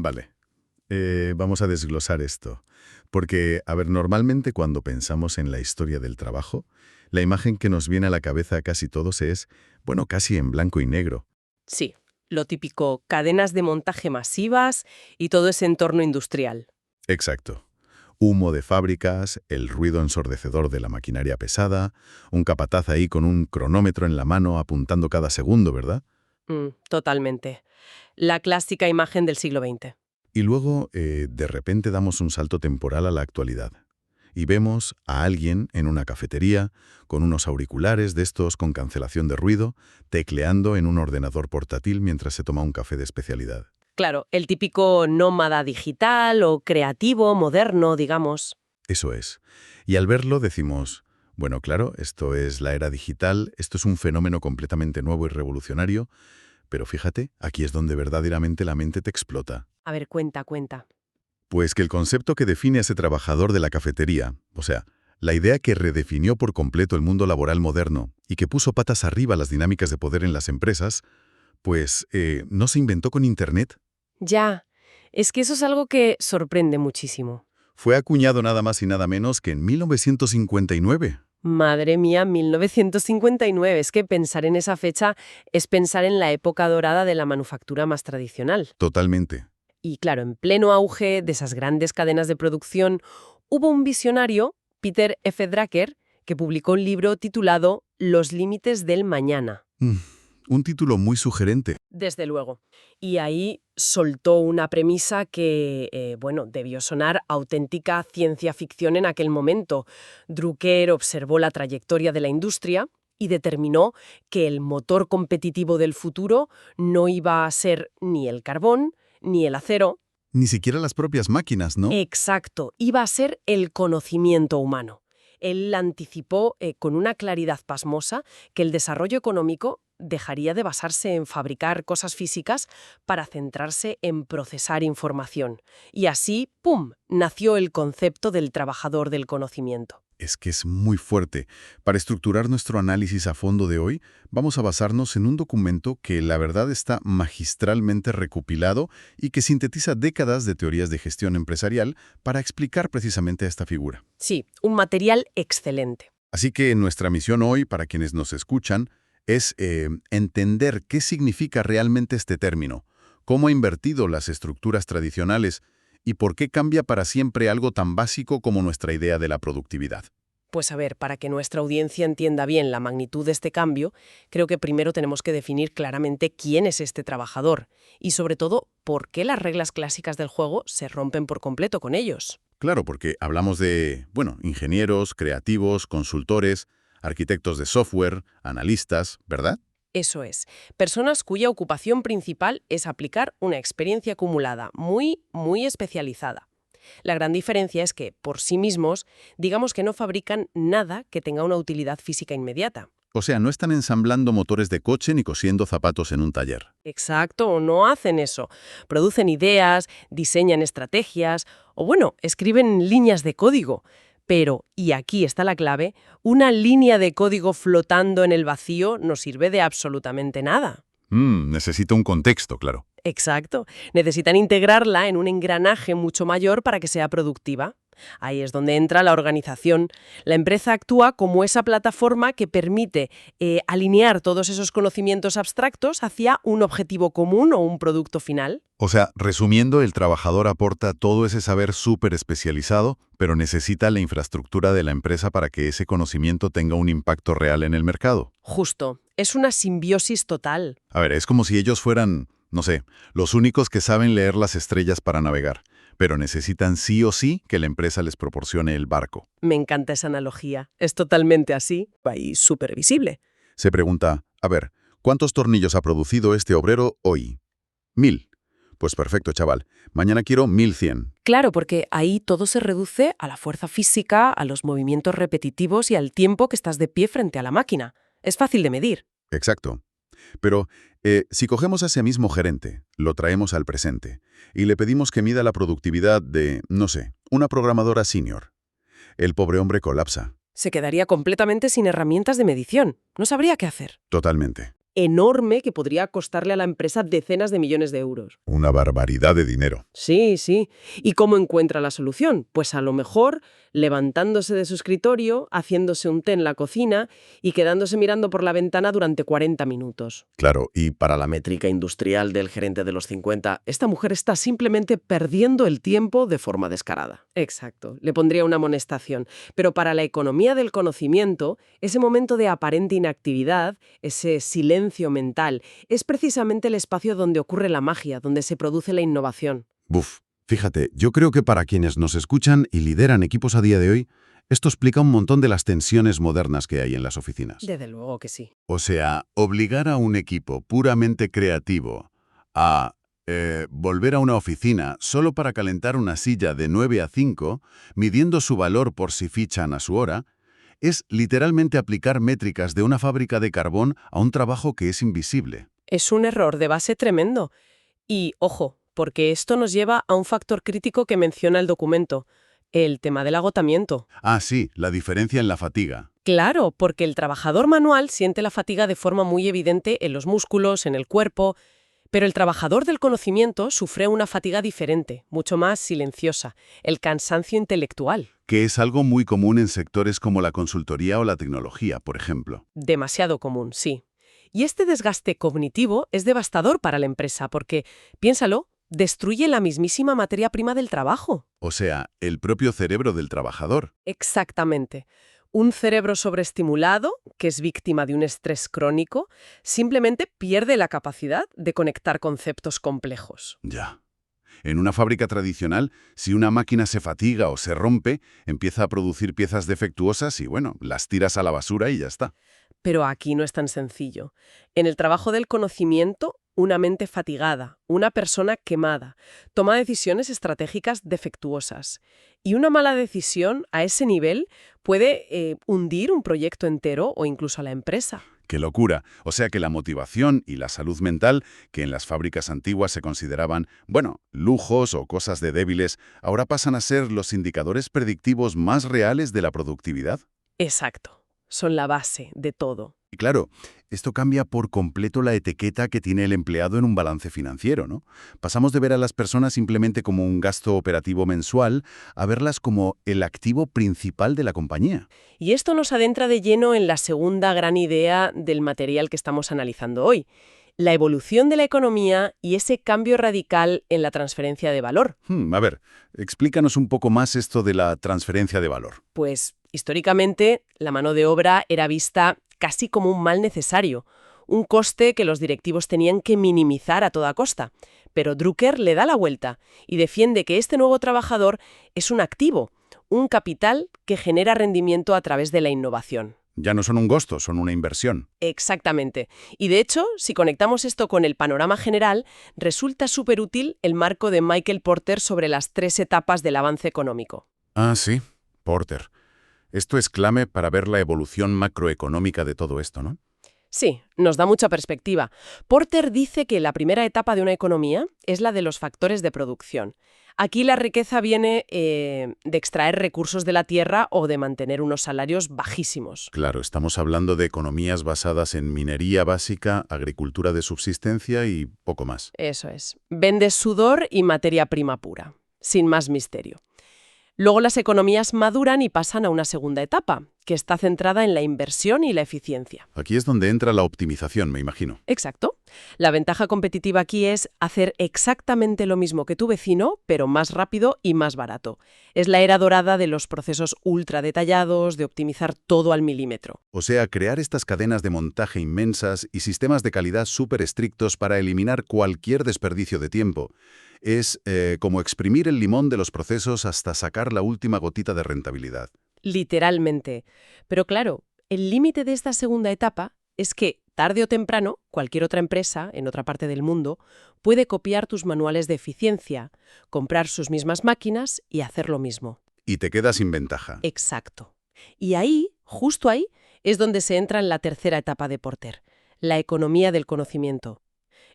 Vale. Vamos a desglosar esto. Porque, a ver, normalmente cuando pensamos en la historia del trabajo, la imagen que nos viene a la cabeza a casi todos es, bueno, casi en blanco y negro. Sí, lo típico, cadenas de montaje masivas y todo ese entorno industrial. Exacto. Humo de fábricas, el ruido ensordecedor de la maquinaria pesada, un capataz ahí con un cronómetro en la mano apuntando cada segundo, ¿verdad? Totalmente. La clásica imagen del siglo XX. Y luego, de repente damos un salto temporal a la actualidad. Y vemos a alguien en una cafetería, con unos auriculares de estos con cancelación de ruido, tecleando en un ordenador portátil mientras se toma un café de especialidad. Claro, el típico nómada digital o creativo, moderno, digamos. Eso es. Y al verlo decimos, bueno, claro, esto es la era digital, esto es un fenómeno completamente nuevo y revolucionario, pero fíjate, aquí es donde verdaderamente la mente te explota. A ver, cuenta. Pues que el concepto que define a ese trabajador de la cafetería, o sea, la idea que redefinió por completo el mundo laboral moderno y que puso patas arriba las dinámicas de poder en las empresas, pues no se inventó con Internet. Ya, es que eso es algo que sorprende muchísimo. Fue acuñado nada más y nada menos que en 1959. Madre mía, 1959. Es que pensar en esa fecha es pensar en la época dorada de la manufactura más tradicional. Totalmente. Y claro, en pleno auge de esas grandes cadenas de producción, hubo un visionario, Peter F. Drucker, que publicó un libro titulado Los límites del mañana. Mm, un título muy sugerente. Desde luego. Y ahí soltó una premisa que, bueno, debió sonar auténtica ciencia ficción en aquel momento. Drucker observó la trayectoria de la industria y determinó que el motor competitivo del futuro no iba a ser ni el carbón ni el acero. Ni siquiera las propias máquinas, ¿no? Exacto, iba a ser el conocimiento humano. Él anticipó con una claridad pasmosa que el desarrollo económico dejaría de basarse en fabricar cosas físicas para centrarse en procesar información. Y así, ¡pum!, nació el concepto del trabajador del conocimiento. Es que es muy fuerte. Para estructurar nuestro análisis a fondo de hoy, vamos a basarnos en un documento que la verdad está magistralmente recopilado y que sintetiza décadas de teorías de gestión empresarial para explicar precisamente esta figura. Sí, un material excelente. Así que nuestra misión hoy, para quienes nos escuchan, es entender qué significa realmente este término, cómo ha invertido las estructuras tradicionales y por qué cambia para siempre algo tan básico como nuestra idea de la productividad. Pues a ver, para que nuestra audiencia entienda bien la magnitud de este cambio, creo que primero tenemos que definir claramente quién es este trabajador y sobre todo por qué las reglas clásicas del juego se rompen por completo con ellos. Claro, porque hablamos de, bueno, ingenieros, creativos, consultores, arquitectos de software, analistas, ¿verdad? Eso es, personas cuya ocupación principal es aplicar una experiencia acumulada muy especializada. La gran diferencia es que, por sí mismos, digamos que no fabrican nada que tenga una utilidad física inmediata. O sea, no están ensamblando motores de coche ni cosiendo zapatos en un taller. Exacto, no hacen eso. Producen ideas, diseñan estrategias o, bueno, escriben líneas de código. Pero, y aquí está la clave, una línea de código flotando en el vacío no sirve de absolutamente nada. Necesita un contexto, claro. Exacto. Necesitan integrarla en un engranaje mucho mayor para que sea productiva. Ahí es donde entra la organización. La empresa actúa como esa plataforma que permite alinear todos esos conocimientos abstractos hacia un objetivo común o un producto final. O sea, resumiendo, el trabajador aporta todo ese saber súper especializado, pero necesita la infraestructura de la empresa para que ese conocimiento tenga un impacto real en el mercado. Justo. Es una simbiosis total. A ver, es como si ellos fueran, no sé, los únicos que saben leer las estrellas para navegar, pero necesitan sí o sí que la empresa les proporcione el barco. Me encanta esa analogía. Es totalmente así y súper visible. Se pregunta, a ver, ¿cuántos tornillos ha producido este obrero hoy? 1000. Pues perfecto, chaval. Mañana quiero 1100. Claro, porque ahí todo se reduce a la fuerza física, a los movimientos repetitivos y al tiempo que estás de pie frente a la máquina. Es fácil de medir. Exacto. Pero si cogemos a ese mismo gerente, lo traemos al presente y le pedimos que mida la productividad de, no sé, una programadora senior, el pobre hombre colapsa. Se quedaría completamente sin herramientas de medición. No sabría qué hacer. Totalmente. enorme que podría costarle a la empresa decenas de millones de euros. Una barbaridad de dinero. Sí, sí. ¿Y cómo encuentra la solución? Pues a lo mejor levantándose de su escritorio, haciéndose un té en la cocina y quedándose mirando por la ventana durante 40 minutos. Claro, y Para la métrica industrial del gerente de los 50, esta mujer está simplemente perdiendo el tiempo de forma descarada. Exacto, le pondría una amonestación. Pero para la economía del conocimiento, ese momento de aparente inactividad, ese silencio mental, es precisamente el espacio donde ocurre la magia, donde se produce la innovación. buf, fíjate, yo creo que para quienes nos escuchan y lideran equipos a día de hoy, esto explica un montón de las tensiones modernas que hay en las oficinas. Desde luego que sí. O sea, obligar a un equipo puramente creativo a volver a una oficina solo para calentar una silla de 9 a 5, midiendo su valor por si fichan a su hora, es literalmente aplicar métricas de una fábrica de carbón a un trabajo que es invisible. Es un error de base tremendo. Y, ojo, porque esto nos lleva a un factor crítico que menciona el documento, el tema del agotamiento. Ah, sí, la diferencia en la fatiga. Claro, porque el trabajador manual siente la fatiga de forma muy evidente en los músculos, en el cuerpo, pero el trabajador del conocimiento sufre una fatiga diferente, mucho más silenciosa, el cansancio intelectual. Que es algo muy común en sectores como la consultoría o la tecnología, por ejemplo. Demasiado común, sí. Y este desgaste cognitivo es devastador para la empresa porque, piénsalo, destruye la mismísima materia prima del trabajo. O sea, el propio cerebro del trabajador. Exactamente. Un cerebro sobreestimulado, que es víctima de un estrés crónico, simplemente pierde la capacidad de conectar conceptos complejos. Ya. En una fábrica tradicional, si una máquina se fatiga o se rompe, empieza a producir piezas defectuosas y, bueno, las tiras a la basura y ya está. Pero aquí no es tan sencillo. En el trabajo del conocimiento, una mente fatigada, una persona quemada, toma decisiones estratégicas defectuosas. Y una mala decisión a ese nivel puede hundir un proyecto entero o incluso a la empresa. ¡Qué locura! O sea que la motivación y la salud mental, que en las fábricas antiguas se consideraban, bueno, lujos o cosas de débiles, ahora pasan a ser los indicadores predictivos más reales de la productividad. Exacto. Son la base de todo. Y claro, esto cambia por completo la etiqueta que tiene el empleado en un balance financiero, ¿no? Pasamos de ver a las personas simplemente como un gasto operativo mensual a verlas como el activo principal de la compañía. Y esto nos adentra de lleno en la segunda gran idea del material que estamos analizando hoy, la evolución de la economía y ese cambio radical en la transferencia de valor. A ver, explícanos un poco más esto de la transferencia de valor. Pues, históricamente, la mano de obra era vista casi como un mal necesario, un coste que los directivos tenían que minimizar a toda costa. Pero Drucker le da la vuelta y defiende que este nuevo trabajador es un activo, un capital que genera rendimiento a través de la innovación. Ya no son un gasto, son una inversión. Exactamente. Y de hecho, si conectamos esto con el panorama general, resulta súper útil el marco de Michael Porter sobre las 3 etapas del avance económico. Ah, sí, Porter. Esto es clave para ver la evolución macroeconómica de todo esto, ¿no? Sí, nos da mucha perspectiva. Porter dice que la primera etapa de una economía es la de los factores de producción. Aquí la riqueza viene de extraer recursos de la tierra o de mantener unos salarios bajísimos. Claro, estamos hablando de economías basadas en minería básica, agricultura de subsistencia y poco más. Eso es. Vendes sudor y materia prima pura, sin más misterio. Luego las economías maduran y pasan a una segunda etapa, que está centrada en la inversión y la eficiencia. Aquí es donde entra la optimización, me imagino. Exacto. La ventaja competitiva aquí es hacer exactamente lo mismo que tu vecino, pero más rápido y más barato. Es la era dorada de los procesos ultra detallados, de optimizar todo al milímetro. O sea, crear estas cadenas de montaje inmensas y sistemas de calidad súper estrictos para eliminar cualquier desperdicio de tiempo. Es como exprimir el limón de los procesos hasta sacar la última gotita de rentabilidad. Literalmente. Pero claro, el límite de esta segunda etapa es que, tarde o temprano, cualquier otra empresa, en otra parte del mundo, puede copiar tus manuales de eficiencia, comprar sus mismas máquinas y hacer lo mismo. Y te quedas sin ventaja. Exacto. Y ahí, justo ahí, es donde se entra en la tercera etapa de Porter, la economía del conocimiento.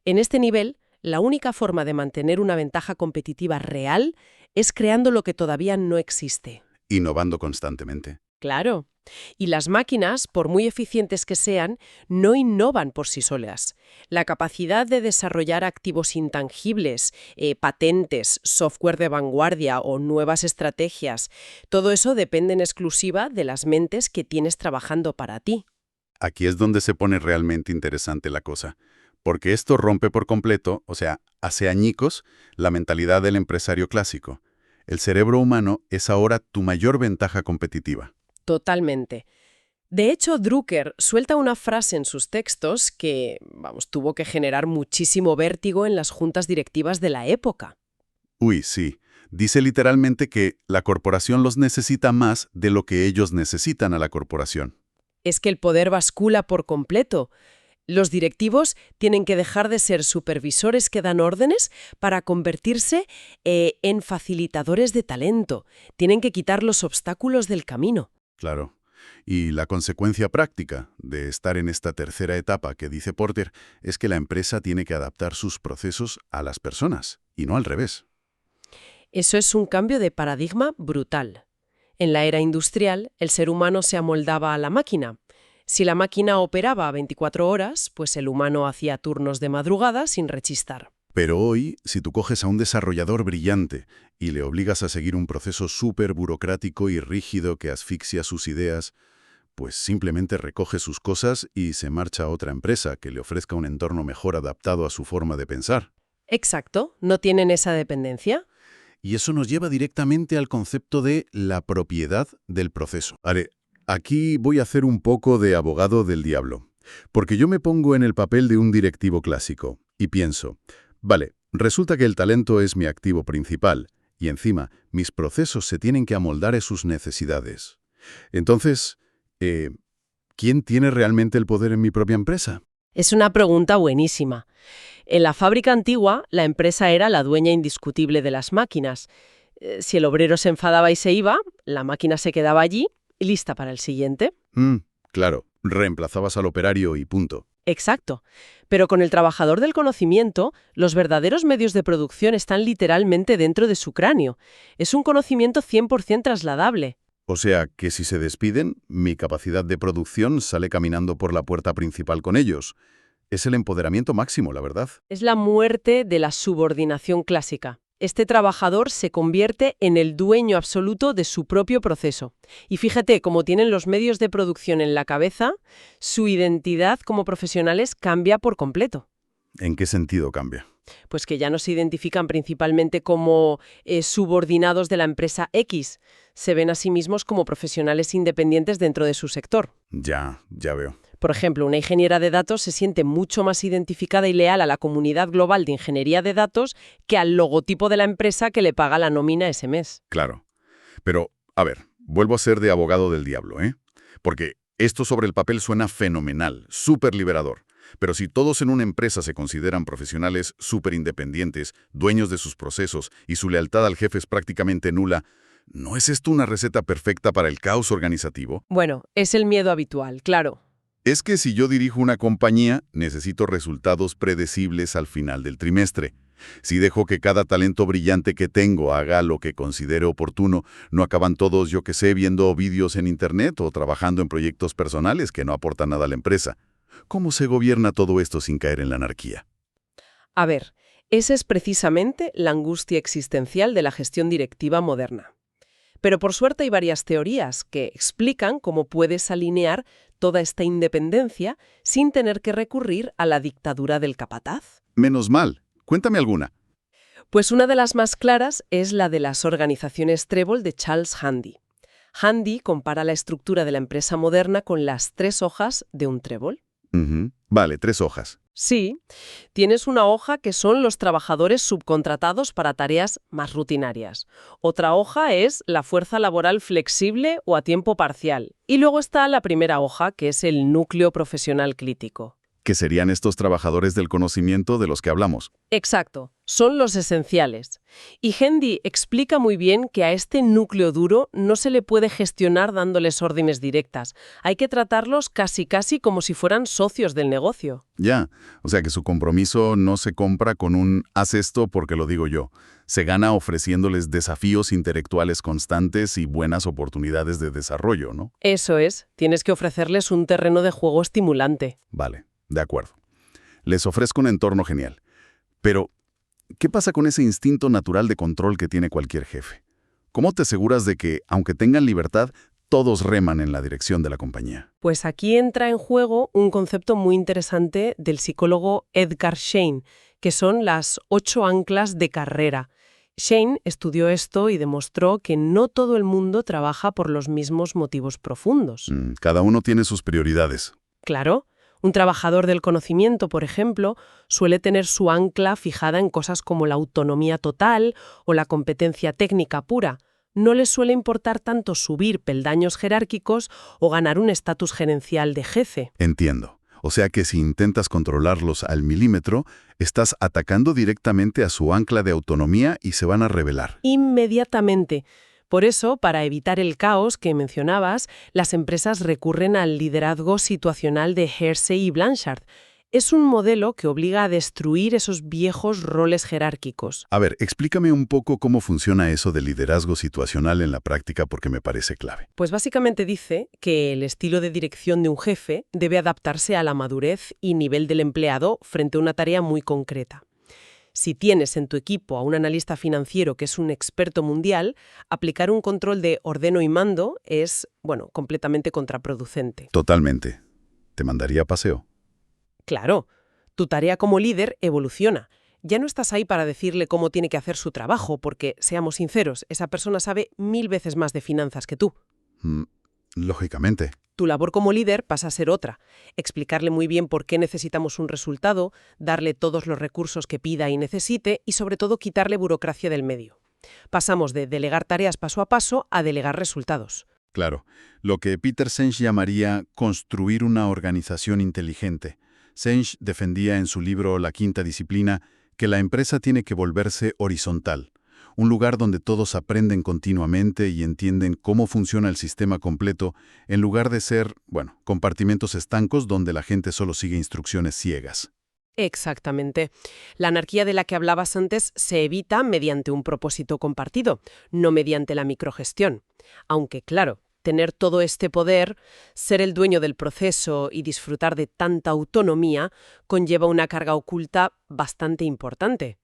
En este nivel, la única forma de mantener una ventaja competitiva real es creando lo que todavía no existe. Innovando constantemente. Claro. Y las máquinas, por muy eficientes que sean, no innovan por sí solas. La capacidad de desarrollar activos intangibles, patentes, software de vanguardia o nuevas estrategias, todo eso depende en exclusiva de las mentes que tienes trabajando para ti. Aquí es donde se pone realmente interesante la cosa, porque esto rompe por completo, o sea, hace añicos, la mentalidad del empresario clásico. El cerebro humano es ahora tu mayor ventaja competitiva. Totalmente. De hecho, Drucker suelta una frase en sus textos que, vamos, tuvo que generar muchísimo vértigo en las juntas directivas de la época. Uy, sí. Dice literalmente que la corporación los necesita más de lo que ellos necesitan a la corporación. Es que el poder bascula por completo. Los directivos tienen que dejar de ser supervisores que dan órdenes para convertirse en facilitadores de talento. Tienen que quitar los obstáculos del camino. Claro. Y la consecuencia práctica de estar en esta tercera etapa que dice Porter es que la empresa tiene que adaptar sus procesos a las personas, y no al revés. Eso es un cambio de paradigma brutal. En la era industrial, el ser humano se amoldaba a la máquina. Si la máquina operaba a 24 horas, pues el humano hacía turnos de madrugada sin rechistar. Pero hoy, si tú coges a un desarrollador brillante y le obligas a seguir un proceso súper burocrático y rígido que asfixia sus ideas, pues simplemente recoge sus cosas y se marcha a otra empresa que le ofrezca un entorno mejor adaptado a su forma de pensar. Exacto, no tienen esa dependencia. Y eso nos lleva directamente al concepto de la propiedad del proceso. Aquí voy a hacer un poco de abogado del diablo, porque yo me pongo en el papel de un directivo clásico y pienso, vale, resulta que el talento es mi activo principal y encima mis procesos se tienen que amoldar a sus necesidades. Entonces, ¿quién tiene realmente el poder en mi propia empresa? Es una pregunta buenísima. En la fábrica antigua, la empresa era la dueña indiscutible de las máquinas. Si el obrero se enfadaba y se iba, la máquina se quedaba allí, lista para el siguiente. Claro, reemplazabas al operario y punto. Exacto. Pero con el trabajador del conocimiento, los verdaderos medios de producción están literalmente dentro de su cráneo. Es un conocimiento 100% trasladable. O sea, que si se despiden, mi capacidad de producción sale caminando por la puerta principal con ellos. Es el empoderamiento máximo, la verdad. Es la muerte de la subordinación clásica. Este trabajador se convierte en el dueño absoluto de su propio proceso. Y fíjate, como tienen los medios de producción en la cabeza, su identidad como profesionales cambia por completo. ¿En qué sentido cambia? Pues que ya no se identifican principalmente como subordinados de la empresa X, se ven a sí mismos como profesionales independientes dentro de su sector. Ya veo. Por ejemplo, una ingeniera de datos se siente mucho más identificada y leal a la comunidad global de ingeniería de datos que al logotipo de la empresa que le paga la nómina ese mes. Claro. Pero, a ver, vuelvo a ser de abogado del diablo, ¿eh? Porque esto sobre el papel suena fenomenal, súper liberador. Pero si todos en una empresa se consideran profesionales súper independientes, dueños de sus procesos y su lealtad al jefe es prácticamente nula, ¿no es esto una receta perfecta para el caos organizativo? Bueno, es el miedo habitual, claro. Es que si yo dirijo una compañía, necesito resultados predecibles al final del trimestre. Si dejo que cada talento brillante que tengo haga lo que considere oportuno, no acaban todos, yo que sé, viendo vídeos en Internet o trabajando en proyectos personales que no aportan nada a la empresa. ¿Cómo se gobierna todo esto sin caer en la anarquía? A ver, esa es precisamente la angustia existencial de la gestión directiva moderna. Pero por suerte hay varias teorías que explican cómo puedes alinear toda esta independencia sin tener que recurrir a la dictadura del capataz. Menos mal. Cuéntame alguna. Pues una de las más claras es la de las organizaciones Trébol de Charles Handy. Handy compara la estructura de la empresa moderna con las 3 hojas de un trébol. Vale, 3 hojas. Sí, tienes una hoja que son los trabajadores subcontratados para tareas más rutinarias. Otra hoja es la fuerza laboral flexible o a tiempo parcial. Y luego está la primera hoja, que es el núcleo profesional crítico. ¿Qué serían estos trabajadores del conocimiento de los que hablamos? Exacto. son los esenciales. Y Hendy explica muy bien que a este núcleo duro no se le puede gestionar dándoles órdenes directas. Hay que tratarlos casi como si fueran socios del negocio. Ya, o sea que su compromiso no se compra con un haz esto porque lo digo yo. Se gana ofreciéndoles desafíos intelectuales constantes y buenas oportunidades de desarrollo, ¿no? Eso es, tienes que ofrecerles un terreno de juego estimulante. Vale, de acuerdo. Les ofrezco un entorno genial. Pero, ¿qué pasa con ese instinto natural de control que tiene cualquier jefe? ¿Cómo te aseguras de que, aunque tengan libertad, todos reman en la dirección de la compañía? Pues aquí entra en juego un concepto muy interesante del psicólogo Edgar Schein, que son las 8 anclas de carrera. Schein estudió esto y demostró que no todo el mundo trabaja por los mismos motivos profundos. Cada uno tiene sus prioridades. Claro, un trabajador del conocimiento, por ejemplo, suele tener su ancla fijada en cosas como la autonomía total o la competencia técnica pura. No les suele importar tanto subir peldaños jerárquicos o ganar un estatus gerencial de jefe. Entiendo. O sea que si intentas controlarlos al milímetro, estás atacando directamente a su ancla de autonomía y se van a rebelar. Inmediatamente. Por eso, para evitar el caos que mencionabas, las empresas recurren al liderazgo situacional de Hersey y Blanchard. Es un modelo que obliga a destruir esos viejos roles jerárquicos. A ver, explícame un poco cómo funciona eso de liderazgo situacional en la práctica porque me parece clave. Pues básicamente dice que el estilo de dirección de un jefe debe adaptarse a la madurez y nivel del empleado frente a una tarea muy concreta. Si tienes en tu equipo a un analista financiero que es un experto mundial, aplicar un control de ordeno y mando es, completamente contraproducente. Totalmente. Te mandaría a paseo. Claro, tu tarea como líder evoluciona. Ya no estás ahí para decirle cómo tiene que hacer su trabajo, porque, seamos sinceros, esa persona sabe 1000 veces más de finanzas que tú. Lógicamente. Tu labor como líder pasa a ser otra. Explicarle muy bien por qué necesitamos un resultado, darle todos los recursos que pida y necesite y, sobre todo, quitarle burocracia del medio. Pasamos de delegar tareas paso a paso a delegar resultados. Claro, lo que Peter Senge llamaría construir una organización inteligente. Senge defendía en su libro La Quinta Disciplina que la empresa tiene que volverse horizontal, un lugar donde todos aprenden continuamente y entienden cómo funciona el sistema completo, en lugar de ser, compartimentos estancos donde la gente solo sigue instrucciones ciegas. Exactamente. La anarquía de la que hablabas antes se evita mediante un propósito compartido, no mediante la microgestión. Aunque, claro, tener todo este poder, ser el dueño del proceso y disfrutar de tanta autonomía conlleva una carga oculta bastante importante.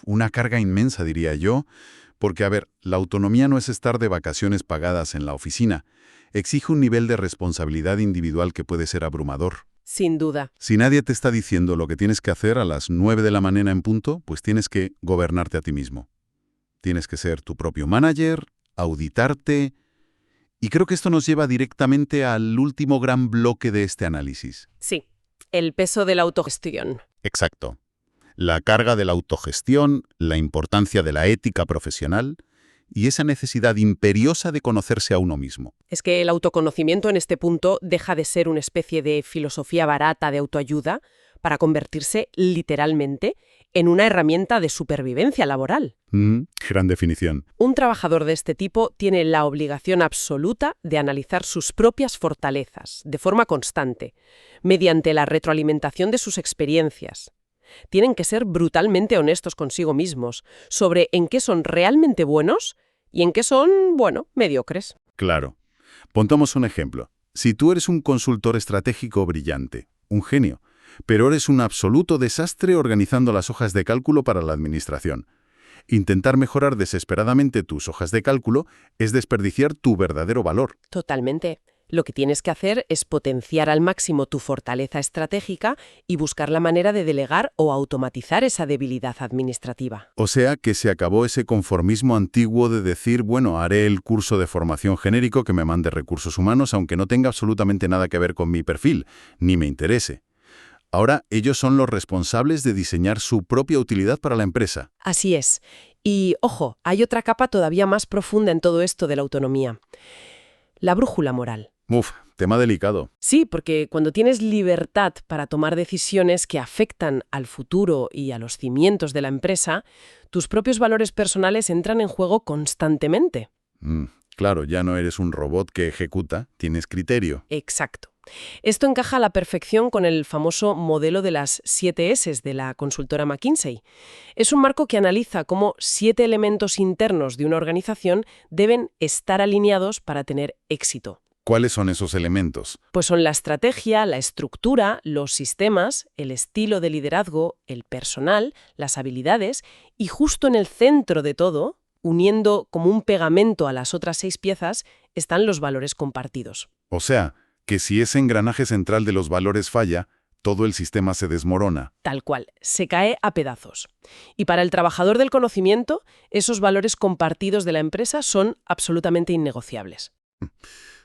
Una carga inmensa, diría yo, porque, la autonomía no es estar de vacaciones pagadas en la oficina. Exige un nivel de responsabilidad individual que puede ser abrumador. Sin duda. Si nadie te está diciendo lo que tienes que hacer a las 9 de la mañana en punto, pues tienes que gobernarte a ti mismo. Tienes que ser tu propio manager, auditarte. Y creo que esto nos lleva directamente al último gran bloque de este análisis. Sí, el peso de la autogestión. Exacto. La carga de la autogestión, la importancia de la ética profesional y esa necesidad imperiosa de conocerse a uno mismo. Es que el autoconocimiento en este punto deja de ser una especie de filosofía barata de autoayuda para convertirse literalmente en una herramienta de supervivencia laboral. Gran definición. Un trabajador de este tipo tiene la obligación absoluta de analizar sus propias fortalezas de forma constante, mediante la retroalimentación de sus experiencias. Tienen que ser brutalmente honestos consigo mismos sobre en qué son realmente buenos y en qué son, mediocres. Claro. Pongamos un ejemplo. Si tú eres un consultor estratégico brillante, un genio, pero eres un absoluto desastre organizando las hojas de cálculo para la administración. Intentar mejorar desesperadamente tus hojas de cálculo es desperdiciar tu verdadero valor. Totalmente. Lo que tienes que hacer es potenciar al máximo tu fortaleza estratégica y buscar la manera de delegar o automatizar esa debilidad administrativa. O sea que se acabó ese conformismo antiguo de decir, haré el curso de formación genérico que me mande recursos humanos, aunque no tenga absolutamente nada que ver con mi perfil, ni me interese. Ahora ellos son los responsables de diseñar su propia utilidad para la empresa. Así es. Y, ojo, hay otra capa todavía más profunda en todo esto de la autonomía. La brújula moral. Uf, tema delicado. Sí, porque cuando tienes libertad para tomar decisiones que afectan al futuro y a los cimientos de la empresa, tus propios valores personales entran en juego constantemente. Mm, claro, ya no eres un robot que ejecuta, tienes criterio. Exacto. Esto encaja a la perfección con el famoso modelo de las 7 S de la consultora McKinsey. Es un marco que analiza cómo 7 elementos internos de una organización deben estar alineados para tener éxito. ¿Cuáles son esos elementos? Pues son la estrategia, la estructura, los sistemas, el estilo de liderazgo, el personal, las habilidades y justo en el centro de todo, uniendo como un pegamento a las otras 6 piezas, están los valores compartidos. O sea, que si ese engranaje central de los valores falla, todo el sistema se desmorona. Tal cual, se cae a pedazos. Y para el trabajador del conocimiento, esos valores compartidos de la empresa son absolutamente innegociables.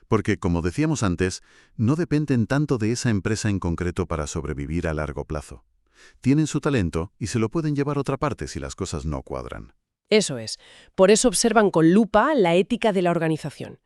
Porque, como decíamos antes, no dependen tanto de esa empresa en concreto para sobrevivir a largo plazo. Tienen su talento y se lo pueden llevar a otra parte si las cosas no cuadran. Eso es. Por eso observan con lupa la ética de la organización.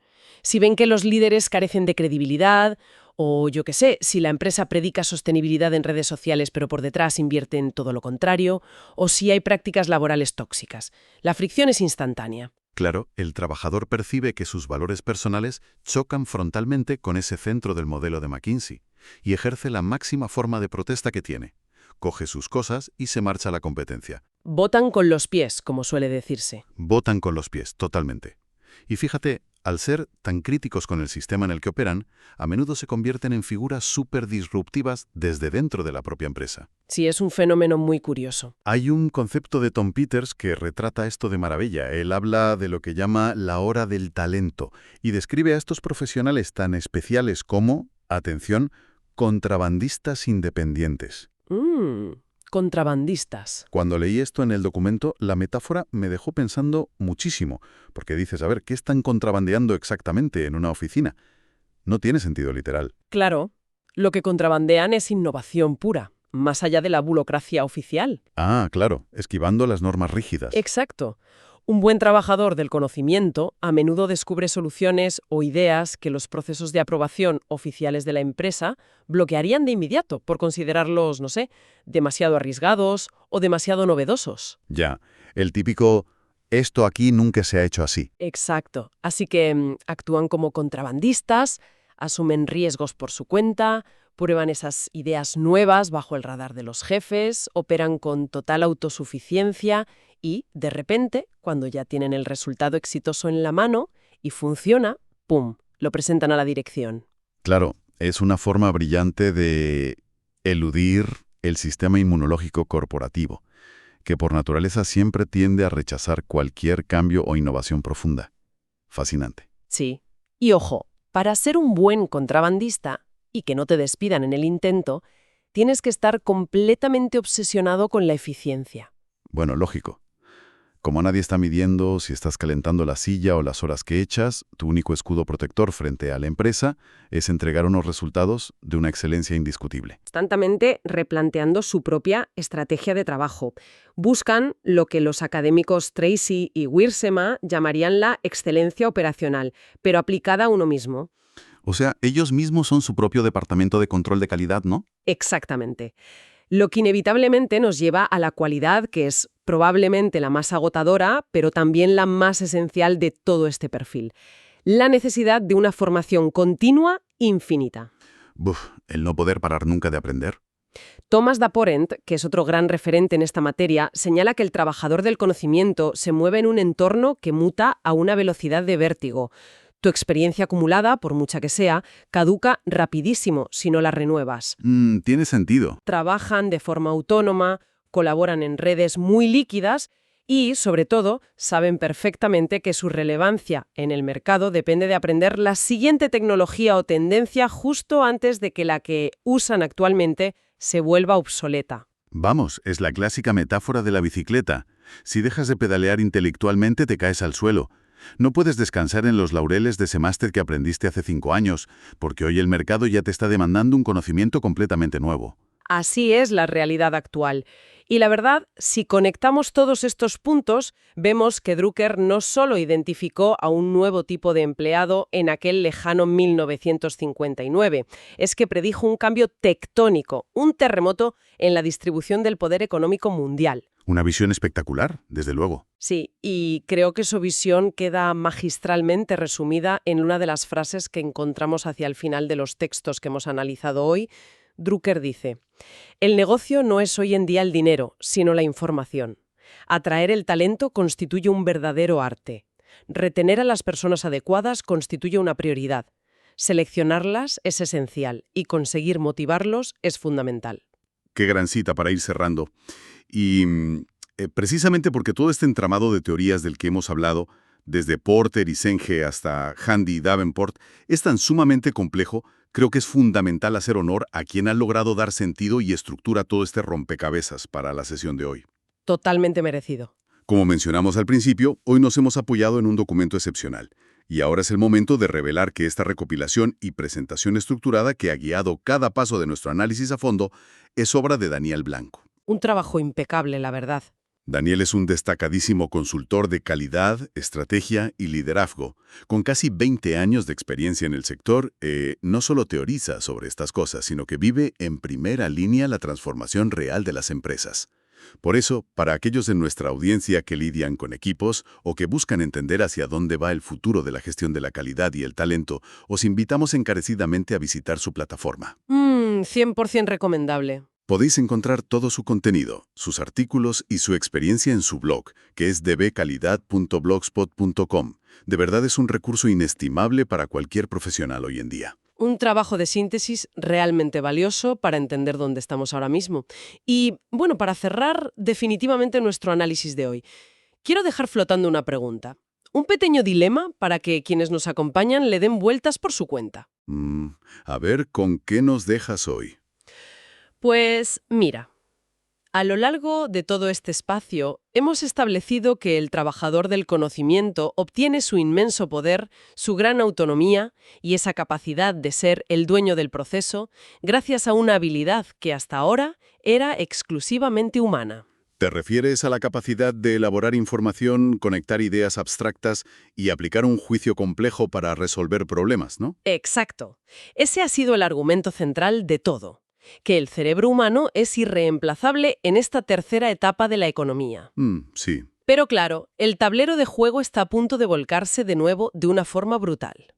Si ven que los líderes carecen de credibilidad, o yo qué sé, si la empresa predica sostenibilidad en redes sociales pero por detrás invierte en todo lo contrario, o si hay prácticas laborales tóxicas. La fricción es instantánea. Claro, el trabajador percibe que sus valores personales chocan frontalmente con ese centro del modelo de McKinsey y ejerce la máxima forma de protesta que tiene. Coge sus cosas y se marcha a la competencia. Votan con los pies, como suele decirse. Votan con los pies, totalmente. Y fíjate, al ser tan críticos con el sistema en el que operan, a menudo se convierten en figuras súper disruptivas desde dentro de la propia empresa. Sí, es un fenómeno muy curioso. Hay un concepto de Tom Peters que retrata esto de maravilla. Él habla de lo que llama la hora del talento y describe a estos profesionales tan especiales como, atención, contrabandistas independientes. Contrabandistas. Cuando leí esto en el documento, la metáfora me dejó pensando muchísimo, porque dices, a ver, ¿qué están contrabandeando exactamente en una oficina? No tiene sentido literal. Claro, lo que contrabandean es innovación pura, más allá de la burocracia oficial. Ah, claro, esquivando las normas rígidas. Exacto. Un buen trabajador del conocimiento a menudo descubre soluciones o ideas que los procesos de aprobación oficiales de la empresa bloquearían de inmediato por considerarlos, no sé, demasiado arriesgados o demasiado novedosos. Ya, el típico, esto aquí nunca se ha hecho así. Exacto. Así que actúan como contrabandistas, asumen riesgos por su cuenta, prueban esas ideas nuevas bajo el radar de los jefes, operan con total autosuficiencia y, de repente, cuando ya tienen el resultado exitoso en la mano y funciona, ¡pum!, lo presentan a la dirección. Claro, es una forma brillante de eludir el sistema inmunológico corporativo, que por naturaleza siempre tiende a rechazar cualquier cambio o innovación profunda. Fascinante. Sí. Y ojo, para ser un buen contrabandista y que no te despidan en el intento, tienes que estar completamente obsesionado con la eficiencia. Bueno, lógico. Como nadie está midiendo si estás calentando la silla o las horas que echas, tu único escudo protector frente a la empresa es entregar unos resultados de una excelencia indiscutible. Constantemente replanteando su propia estrategia de trabajo. Buscan lo que los académicos Tracy y Wiersema llamarían la excelencia operacional, pero aplicada a uno mismo. O sea, ellos mismos son su propio departamento de control de calidad, ¿no? Exactamente. Lo que inevitablemente nos lleva a la cualidad que es probablemente la más agotadora, pero también la más esencial de todo este perfil. La necesidad de una formación continua infinita. El no poder parar nunca de aprender. Thomas Daporent, que es otro gran referente en esta materia, señala que el trabajador del conocimiento se mueve en un entorno que muta a una velocidad de vértigo. Tu experiencia acumulada, por mucha que sea, caduca rapidísimo si no la renuevas. Tiene sentido. Trabajan de forma autónoma, colaboran en redes muy líquidas y, sobre todo, saben perfectamente que su relevancia en el mercado depende de aprender la siguiente tecnología o tendencia justo antes de que la que usan actualmente se vuelva obsoleta. Vamos, es la clásica metáfora de la bicicleta. Si dejas de pedalear intelectualmente, te caes al suelo. No puedes descansar en los laureles de ese máster que aprendiste hace 5 años, porque hoy el mercado ya te está demandando un conocimiento completamente nuevo. Así es la realidad actual. Y la verdad, si conectamos todos estos puntos, vemos que Drucker no solo identificó a un nuevo tipo de empleado en aquel lejano 1959, es que predijo un cambio tectónico, un terremoto en la distribución del poder económico mundial. Una visión espectacular, desde luego. Sí, y creo que su visión queda magistralmente resumida en una de las frases que encontramos hacia el final de los textos que hemos analizado hoy. Drucker dice: «El negocio no es hoy en día el dinero, sino la información. Atraer el talento constituye un verdadero arte. Retener a las personas adecuadas constituye una prioridad. Seleccionarlas es esencial y conseguir motivarlos es fundamental». Qué gran cita para ir cerrando. Y precisamente porque todo este entramado de teorías del que hemos hablado, desde Porter y Senge hasta Handy y Davenport, es tan sumamente complejo, creo que es fundamental hacer honor a quien ha logrado dar sentido y estructura a todo este rompecabezas para la sesión de hoy. Totalmente merecido. Como mencionamos al principio, hoy nos hemos apoyado en un documento excepcional. Y ahora es el momento de revelar que esta recopilación y presentación estructurada que ha guiado cada paso de nuestro análisis a fondo es obra de Daniel Blanco. Un trabajo impecable, la verdad. Daniel es un destacadísimo consultor de calidad, estrategia y liderazgo. Con casi 20 años de experiencia en el sector, no solo teoriza sobre estas cosas, sino que vive en primera línea la transformación real de las empresas. Por eso, para aquellos de nuestra audiencia que lidian con equipos o que buscan entender hacia dónde va el futuro de la gestión de la calidad y el talento, os invitamos encarecidamente a visitar su plataforma. 100% recomendable. Podéis encontrar todo su contenido, sus artículos y su experiencia en su blog, que es dbcalidad.blogspot.com. De verdad es un recurso inestimable para cualquier profesional hoy en día. Un trabajo de síntesis realmente valioso para entender dónde estamos ahora mismo. Y, bueno, para cerrar definitivamente nuestro análisis de hoy, quiero dejar flotando una pregunta. Un pequeño dilema para que quienes nos acompañan le den vueltas por su cuenta. A ver, ¿con qué nos dejas hoy? Pues mira, a lo largo de todo este espacio hemos establecido que el trabajador del conocimiento obtiene su inmenso poder, su gran autonomía y esa capacidad de ser el dueño del proceso gracias a una habilidad que hasta ahora era exclusivamente humana. ¿Te refieres a la capacidad de elaborar información, conectar ideas abstractas y aplicar un juicio complejo para resolver problemas, no? Exacto. Ese ha sido el argumento central de todo, que el cerebro humano es irreemplazable en esta tercera etapa de la economía. Sí. Pero claro, el tablero de juego está a punto de volcarse de nuevo de una forma brutal.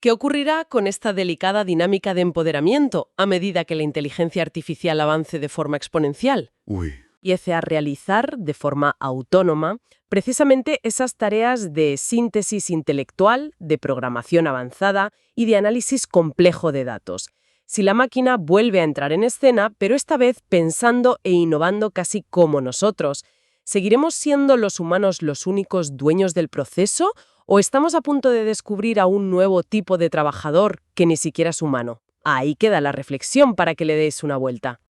¿Qué ocurrirá con esta delicada dinámica de empoderamiento a medida que la inteligencia artificial avance de forma exponencial? Y empiece a realizar de forma autónoma precisamente esas tareas de síntesis intelectual, de programación avanzada y de análisis complejo de datos. Si la máquina vuelve a entrar en escena, pero esta vez pensando e innovando casi como nosotros, ¿seguiremos siendo los humanos los únicos dueños del proceso o estamos a punto de descubrir a un nuevo tipo de trabajador que ni siquiera es humano? Ahí queda la reflexión para que le deis una vuelta.